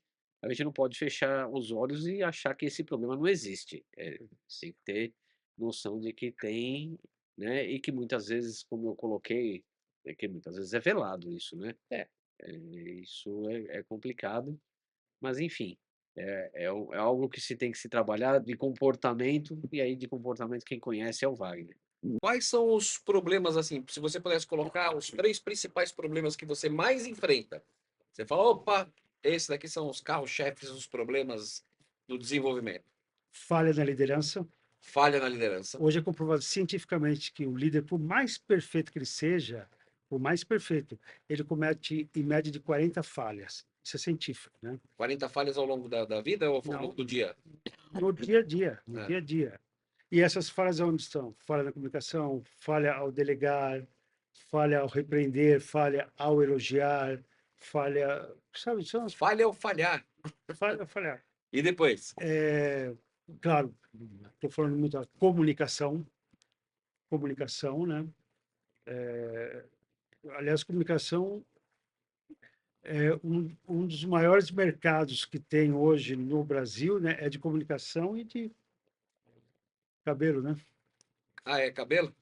a gente não pode fechar os olhos e achar que esse problema não existe. Tem que ter noção de que tem, né? E que muitas vezes, como eu coloquei, é que muitas vezes é velado isso, né? É. Isso é complicado, mas enfim, é algo que se tem que se trabalhar de comportamento, e aí de comportamento quem conhece é o Wagner. Quais são os problemas, assim, se você pudesse colocar os 3 principais problemas que você mais enfrenta? Você fala: "Opa, esses daqui são os carros-chefes dos problemas do desenvolvimento". Falha na liderança. Falha na liderança. Hoje é comprovado cientificamente que o líder, por mais perfeito que ele seja, por mais perfeito, ele comete em média de 40 falhas. Isso é científico, né? 40 falhas ao longo da vida ou ao Não, longo do dia? no dia a dia, no É. dia a dia. E essas falhas onde estão? Falha na comunicação, falha ao delegar, falha ao repreender, falha ao elogiar, falha, sabe, são as Falha ou falhar. falhar. E depois? Claro, estou falando muito da comunicação, né? Aliás, comunicação é um dos maiores mercados que tem hoje no Brasil, né? É de comunicação e de cabelo, né? Ah, é cabelo?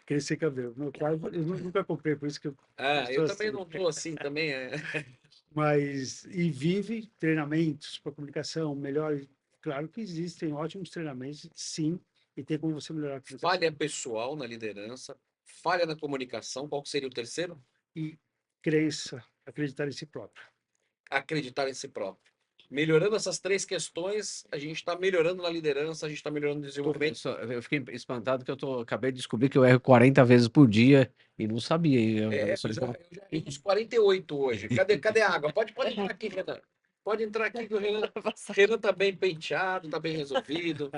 Crescer cabelo. Meu pai, eu nunca comprei, por isso que eu Ah, eu estou também assim. não tô assim também, Mas, e vive treinamentos para comunicação melhor. Claro que existem ótimos treinamentos, sim, e tem como você melhorar a comunicação. Falha pessoal na liderança, falha na comunicação, qual que seria o terceiro? E crença, acreditar em si próprio. Acreditar em si próprio. Melhorando essas 3 questões, a gente está melhorando na liderança, a gente está melhorando no desenvolvimento. Eu fiquei espantado que acabei de descobrir que eu erro 40 vezes por dia e não sabia. Eu já errei uns 48 hoje. Cadê a água? Pode entrar aqui, Renan. Pode entrar aqui que o Renan tá bem penteado, tá bem resolvido,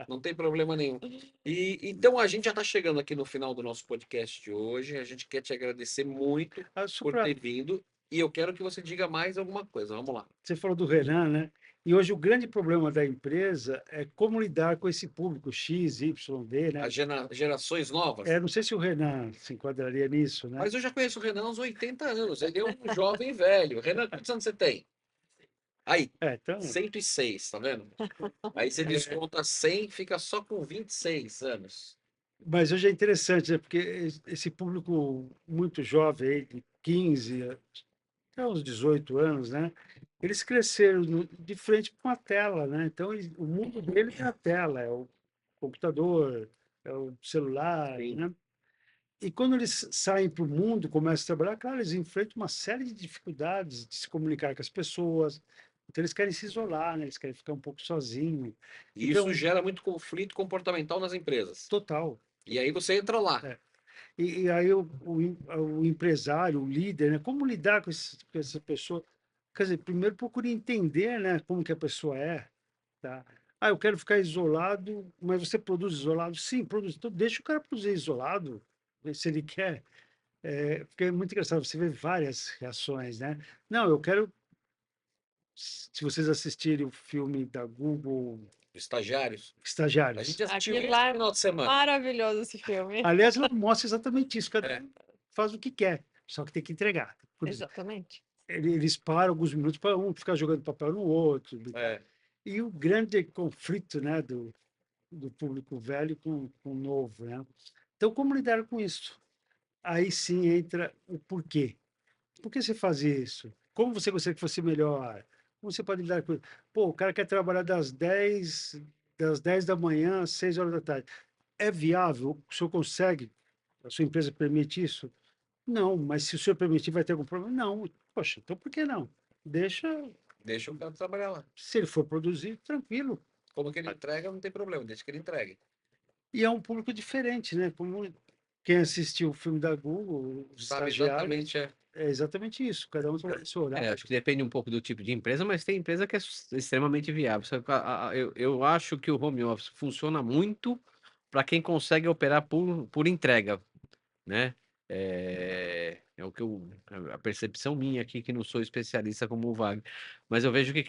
não tem problema nenhum. E então a gente já está chegando aqui no final do nosso podcast de hoje. A gente quer te agradecer muito Só por pra- ter vindo e eu quero que você diga mais alguma coisa. Vamos lá. Você falou do Renan, né? E hoje o grande problema da empresa é como lidar com esse público X, Y, D, né? As gerações novas. Não sei se o Renan se enquadraria nisso, né? Mas eu já conheço o Renan há uns 80 anos. Ele é um jovem velho. Renan, quantos anos você tem? Aí, Então, 106, tá vendo? Aí você desconta 100, fica só com 26 anos. mas hoje é interessante, né? Porque esse público muito jovem, aí, de 15 até uns 18 anos, né? Eles cresceram de frente para uma tela, né? Então, o mundo deles é a tela, é o computador, é o celular, Sim. né? E quando eles saem para o mundo, começam a trabalhar, claro, eles enfrentam uma série de dificuldades de se comunicar com as pessoas. Então, eles querem se isolar, né? Eles querem ficar um pouco sozinhos. E Então, isso gera muito conflito comportamental nas empresas. total. E aí você entra lá. É. E aí o empresário, o líder, né? Como lidar com essa pessoa? Quer dizer, primeiro procure entender, né? Como que a pessoa é, tá? Ah, eu quero ficar isolado, mas você produz isolado? Sim, produz. Então, deixa o cara produzir isolado, se ele quer. Porque é muito engraçado, você vê várias reações, né? Não, eu quero Se vocês assistirem o filme da Google, Estagiários. A Estagiários. gente assistiu Aquilo esse lá é final de semana. maravilhoso esse filme. Aliás, ela mostra exatamente isso. Cada É. um faz o que quer, só que tem que entregar. Por exemplo, Exatamente. eles param alguns minutos para um ficar jogando papel no outro. É. E o grande conflito, né, do público velho com o novo, né? Então, como lidar com isso? Aí sim entra o porquê. Por que você faz isso? Como você gostaria que fosse melhor? Como você pode lidar com isso? Pô, o cara quer trabalhar das 10 da manhã às 6 horas da tarde. É viável? O senhor consegue? A sua empresa permite isso? Não, mas se o senhor permitir, vai ter algum problema? Não. Poxa, então por que não? Deixa, Deixa o cara trabalhar lá. se ele for produzir, tranquilo. Como que ele entrega, não tem problema, deixa que ele entregue. E é um público diferente, né? Como quem assistiu o filme da Google, os Sabe estagiários, exatamente, é. é exatamente isso. Cada um tem o seu horário. Acho que depende um pouco do tipo de empresa, mas tem empresa que é extremamente viável. Só que eu acho que o home office funciona muito para quem consegue operar por entrega, né? É o que a percepção minha aqui, que não sou especialista como o Wagner, mas eu vejo que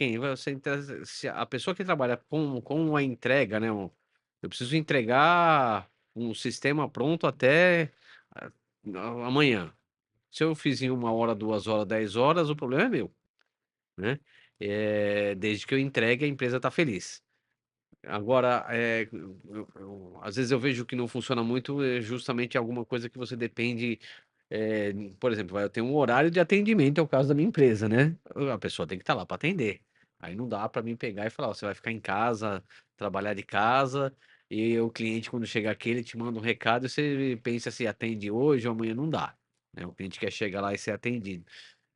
se a pessoa que trabalha com a entrega, né? Eu preciso entregar um sistema pronto até ah, amanhã. Se eu fiz em 1 hora, 2 horas, 10 horas, o problema é meu, né? Desde que eu entregue, a empresa está feliz. Agora, às vezes eu vejo que não funciona muito, justamente alguma coisa que você depende, por exemplo, eu tenho um horário de atendimento, é o caso da minha empresa, né? A pessoa tem que estar lá para atender. Aí não dá para mim pegar e falar, ó, você vai ficar em casa, trabalhar de casa, e o cliente, quando chega aqui, ele te manda um recado e você pensa se atende hoje ou amanhã, não dá, né? O cliente quer chegar lá e ser atendido.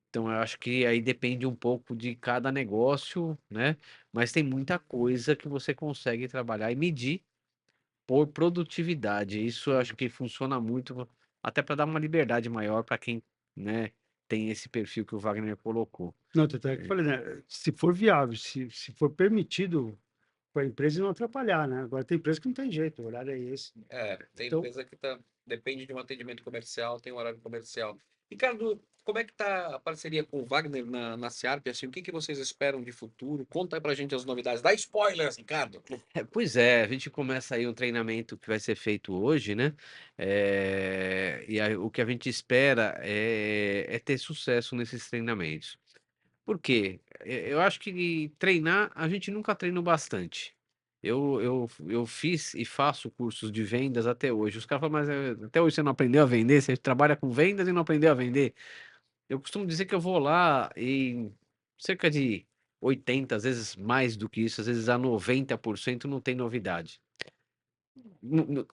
Então, eu acho que aí depende um pouco de cada negócio, né? Mas tem muita coisa que você consegue trabalhar e medir por produtividade. Isso eu acho que funciona muito, até para dar uma liberdade maior para quem, né, tem esse perfil que o Wagner colocou. Não, tanto é que eu falei, né? Se for viável, se for permitido para a empresa não atrapalhar, né? Agora tem empresa que não tem jeito, o horário é esse. Tem Então, empresa que depende de um atendimento comercial, tem um horário comercial. Ricardo, como é que tá a parceria com o Wagner na Ciarp? Assim, o que vocês esperam de futuro? Conta aí pra gente as novidades. Dá spoilers, Ricardo. Pois é, a gente começa aí um treinamento que vai ser feito hoje, né? E aí, o que a gente espera é ter sucesso nesses treinamentos. Por quê? Eu acho que treinar, a gente nunca treina bastante. Eu fiz e faço cursos de vendas até hoje. Os caras falam, mas até hoje você não aprendeu a vender? Você trabalha com vendas e não aprendeu a vender? Eu costumo dizer que eu vou lá em cerca de 80, às vezes mais do que isso, às vezes a 90% não tem novidade.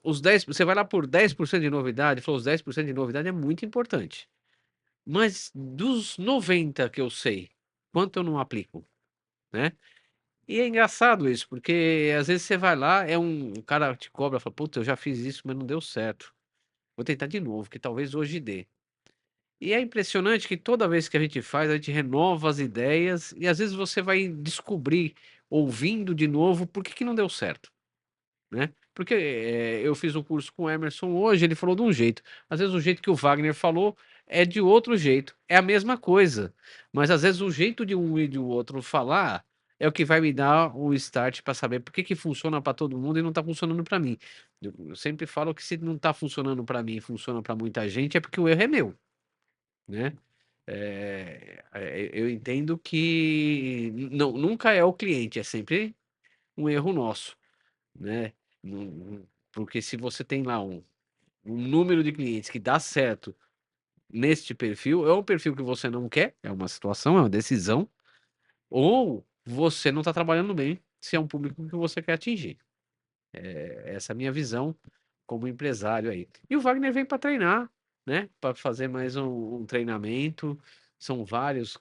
Os 10, você vai lá por 10% de novidade, falou, os 10% de novidade é muito importante. Mas dos 90 que eu sei, quanto eu não aplico, né? E é engraçado isso, porque às vezes você vai lá, o cara te cobra, fala, puta, eu já fiz isso, mas não deu certo. Vou tentar de novo, que talvez hoje dê. E é impressionante que toda vez que a gente faz, a gente renova as ideias e às vezes você vai descobrir, ouvindo de novo, por que que não deu certo, né? Porque eu fiz um curso com o Emerson hoje, ele falou de um jeito. Às vezes o jeito que o Wagner falou é de outro jeito. É a mesma coisa. Mas às vezes o jeito de um e de outro falar é o que vai me dar o start para saber por que que funciona para todo mundo e não está funcionando para mim. Eu sempre falo que se não está funcionando para mim e funciona para muita gente, é porque o erro é meu, né? Eu entendo que nunca é o cliente, é sempre um erro nosso, né? Porque se você tem lá um número de clientes que dá certo neste perfil, é um perfil que você não quer, é uma situação, é uma decisão, ou você não está trabalhando bem, se é um público que você quer atingir. Essa é a minha visão como empresário aí. E o Wagner vem para treinar, né? Para fazer mais um treinamento. São várias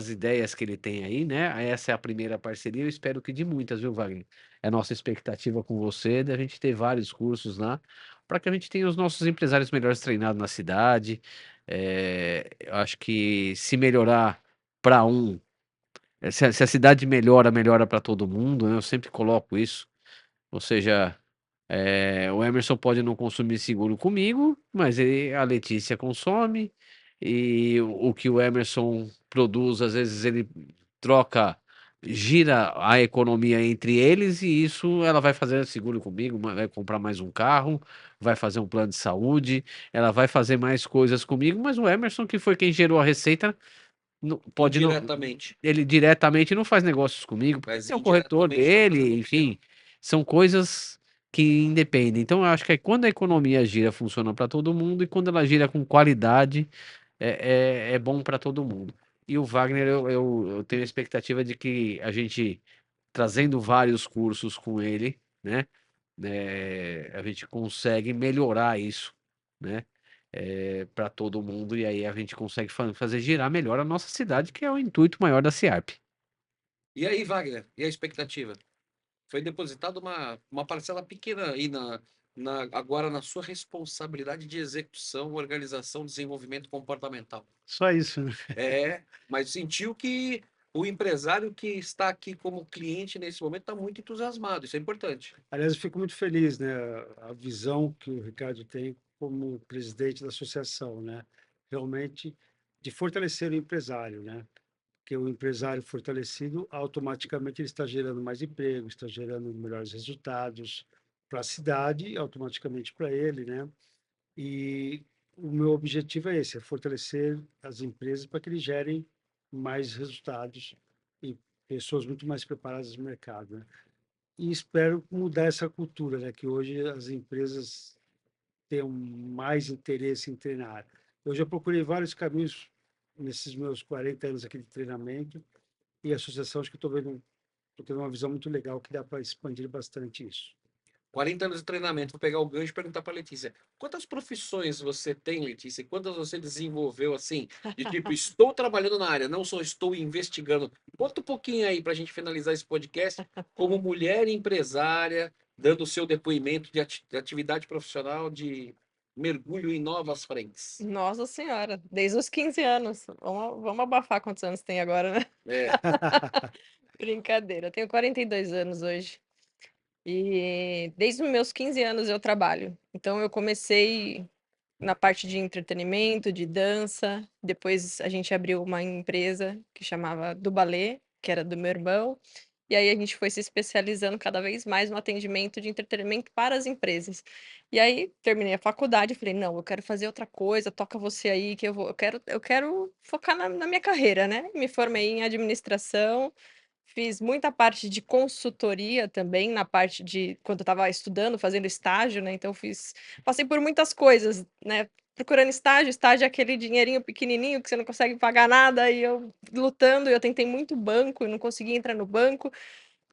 ideias que ele tem aí, né? Essa é a primeira parceria. Eu espero que de muitas, viu, Wagner? É a nossa expectativa com você, da gente ter vários cursos lá, para que a gente tenha os nossos empresários melhores treinados na cidade. Eu acho que se melhorar para um, se a cidade melhora, melhora para todo mundo, né? Eu sempre coloco isso. Ou seja, o Emerson pode não consumir seguro comigo, mas a Letícia consome, e o que o Emerson produz, às vezes ele troca gira a economia entre eles e isso ela vai fazer seguro comigo, vai comprar mais um carro, vai fazer um plano de saúde, ela vai fazer mais coisas comigo, mas o Emerson, que foi quem gerou a receita, pode não, Indiretamente, ele diretamente não faz negócios comigo, porque mas tem o corretor indiretamente está fazendo dele, o seu. enfim, são coisas que independem. Então, eu acho que quando a economia gira, funciona para todo mundo, e quando ela gira com qualidade, é bom para todo mundo. E o Wagner, eu tenho a expectativa de que a gente, trazendo vários cursos com ele, né, a gente consegue melhorar isso, né, para todo mundo, e aí a gente consegue fazer girar melhor a nossa cidade, que é o intuito maior da CIARP. E aí, Wagner, e a expectativa? Foi depositada uma parcela pequena aí agora na sua responsabilidade de execução, organização, desenvolvimento comportamental. Só isso, né? Mas sentiu que o empresário que está aqui como cliente nesse momento está muito entusiasmado, isso é importante. Aliás, eu fico muito feliz, né? A visão que o Ricardo tem como presidente da associação, né? Realmente de fortalecer o empresário, né? Porque o empresário fortalecido, automaticamente ele está gerando mais emprego, está gerando melhores resultados para a cidade, e automaticamente para ele, né? E o meu objetivo é esse, é fortalecer as empresas para que eles gerem mais resultados e pessoas muito mais preparadas no mercado, né? E espero mudar essa cultura, né? Que hoje as empresas tenham mais interesse em treinar. Eu já procurei vários caminhos nesses meus 40 anos aqui de treinamento e a associação, acho que estou vendo, estou tendo uma visão muito legal que dá para expandir bastante isso. 40 anos de treinamento, vou pegar o gancho e perguntar para Letícia. Quantas profissões você tem, Letícia? Quantas você desenvolveu assim? De tipo, estou trabalhando na área, não só estou investigando. Conta um pouquinho aí para a gente finalizar esse podcast, como mulher empresária, dando o seu depoimento de atividade profissional de mergulho em novas frentes. Nossa senhora, desde os 15 anos. Vamos abafar quantos anos tem agora, né? É, Brincadeira. Eu tenho 42 anos hoje. E desde os meus 15 anos eu trabalho. Então eu comecei na parte de entretenimento, de dança. Depois a gente abriu uma empresa que chamava do Ballet, que era do meu irmão. E aí a gente foi se especializando cada vez mais no atendimento de entretenimento para as empresas. E aí terminei a faculdade e falei, não, eu quero fazer outra coisa, toca você aí, que eu quero focar na minha carreira, né? Me formei em administração, fiz muita parte de consultoria também, na parte de quando eu estava estudando, fazendo estágio, né, então passei por muitas coisas, né, procurando estágio, estágio é aquele dinheirinho pequenininho que você não consegue pagar nada, e eu lutando, eu tentei muito banco e não conseguia entrar no banco.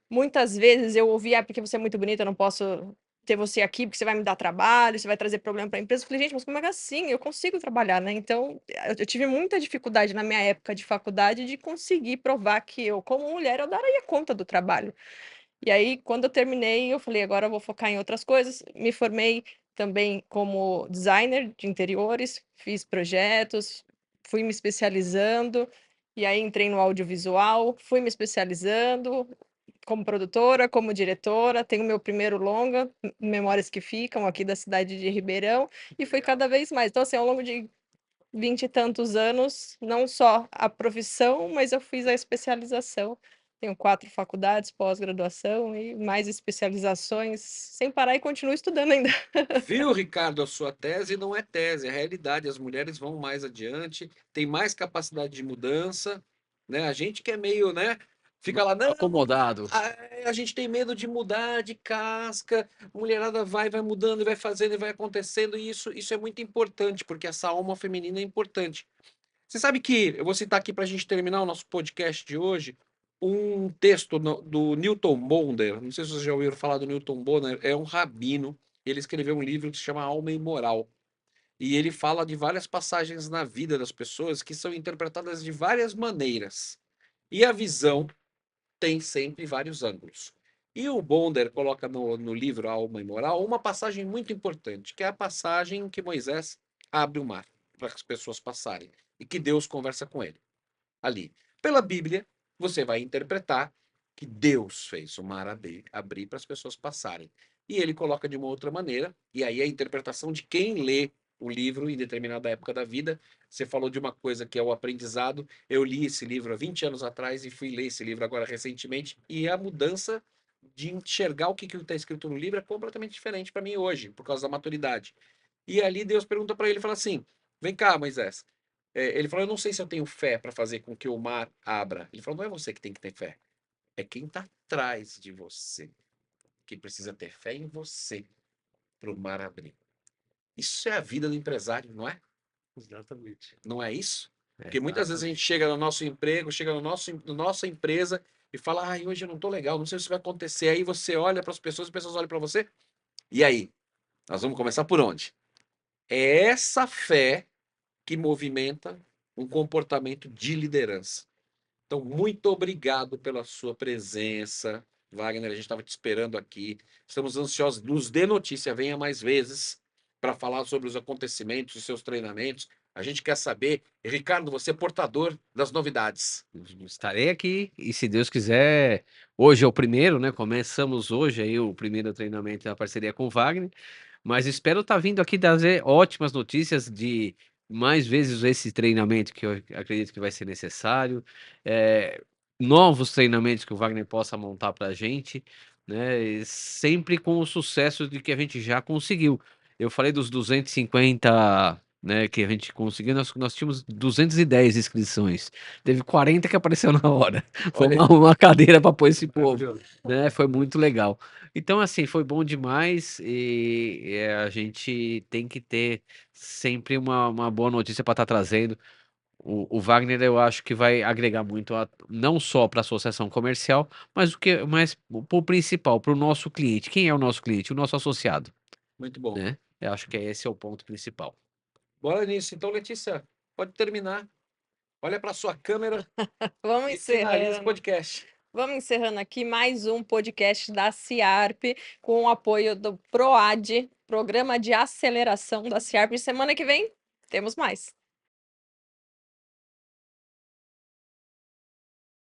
Muitas vezes eu ouvia: "Ah, porque você é muito bonita, eu não posso ter você aqui, porque você vai me dar trabalho, você vai trazer problema para a empresa". Eu falei: "Gente, mas como é que é assim? Eu consigo trabalhar", né. Então, eu tive muita dificuldade na minha época de faculdade de conseguir provar que eu, como mulher, eu daria conta do trabalho. E aí, quando eu terminei, eu falei: "Agora eu vou focar em outras coisas". Me formei também como designer de interiores, fiz projetos, fui me especializando, e aí entrei no audiovisual, fui me especializando como produtora, como diretora, tenho meu primeiro longa, Memórias que Ficam, aqui da cidade de Ribeirão, e foi legal. cada vez mais. Então, assim, ao longo de 20 e tantos anos, não só a profissão, mas eu fiz a especialização. Tenho 4 faculdades, pós-graduação e mais especializações, sem parar e continuo estudando ainda. Viu, Ricardo, a sua tese não é tese, é realidade. As mulheres vão mais adiante, têm mais capacidade de mudança, né? A gente que é meio, né? Fica lá, não, Acomodado. a gente tem medo de mudar de casca, a mulherada vai mudando e vai fazendo e vai acontecendo, e isso é muito importante, porque essa alma feminina é importante. Você sabe que, eu vou citar aqui para a gente terminar o nosso podcast de hoje, um texto do Newton Bonder. Não sei se vocês já ouviram falar do Newton Bonder, é um rabino. Ele escreveu um livro que se chama Alma e Moral. E ele fala de várias passagens na vida das pessoas que são interpretadas de várias maneiras. E a visão tem sempre vários ângulos. E o Bonder coloca no livro Alma e Moral uma passagem muito importante, que é a passagem que Moisés abre o mar para as pessoas passarem e que Deus conversa com ele ali. Pela Bíblia, você vai interpretar que Deus fez o mar abrir para as pessoas passarem. E ele coloca de uma outra maneira, e aí a interpretação de quem lê o livro em determinada época da vida. Você falou de uma coisa que é o aprendizado. Eu li esse livro há 20 anos atrás e fui ler esse livro agora recentemente, e a mudança de enxergar o que está escrito no livro é completamente diferente para mim hoje, por causa da maturidade. E ali Deus pergunta para ele, fala assim: vem cá, Moisés. Ele falou: eu não sei se eu tenho fé para fazer com que o mar abra. Ele falou: não é você que tem que ter fé, é quem está atrás de você que precisa ter fé em você para o mar abrir. Isso é a vida do empresário, não é? Exatamente. Não é isso? Porque muitas vezes a gente chega no nosso emprego, chega no nossa empresa e fala: ai, hoje eu não estou legal, não sei se vai acontecer. Aí você olha para as pessoas olham para você. E aí? Nós vamos começar por onde? É essa fé que movimenta um comportamento de liderança. Então, muito obrigado pela sua presença, Wagner. A gente estava te esperando aqui. Estamos ansiosos. Nos dê notícia, venha mais vezes para falar sobre os acontecimentos, os seus treinamentos. A gente quer saber. Ricardo, você é portador das novidades. Estarei aqui e, se Deus quiser, hoje é o primeiro, né? Começamos hoje aí o primeiro treinamento da parceria com o Wagner, mas espero estar vindo aqui trazer ótimas notícias de mais vezes esse treinamento que eu acredito que vai ser necessário, novos treinamentos que o Wagner possa montar para a gente, né? E sempre com o sucesso de que a gente já conseguiu. Eu falei dos 250, né, que a gente conseguiu, nós tínhamos 210 inscrições. Teve 40 que apareceu na hora. Foi Olha, uma cadeira para pôr esse povo, Maravilhoso. né? Foi muito legal. Então, assim, foi bom demais e a gente tem que ter sempre uma boa notícia para estar trazendo. O Wagner, eu acho que vai agregar muito, não só para a associação comercial, mas para o principal, para o nosso cliente. Quem é o nosso cliente? O nosso associado, muito bom. né? Eu acho que esse é o ponto principal. Bora nisso. Então, Letícia, pode terminar. Olha para sua câmera Vamos e finaliza o encerrando. podcast. Vamos encerrando aqui mais um podcast da Ciarp, com o apoio do PROAD, Programa de Aceleração da Ciarp. Semana que vem temos mais.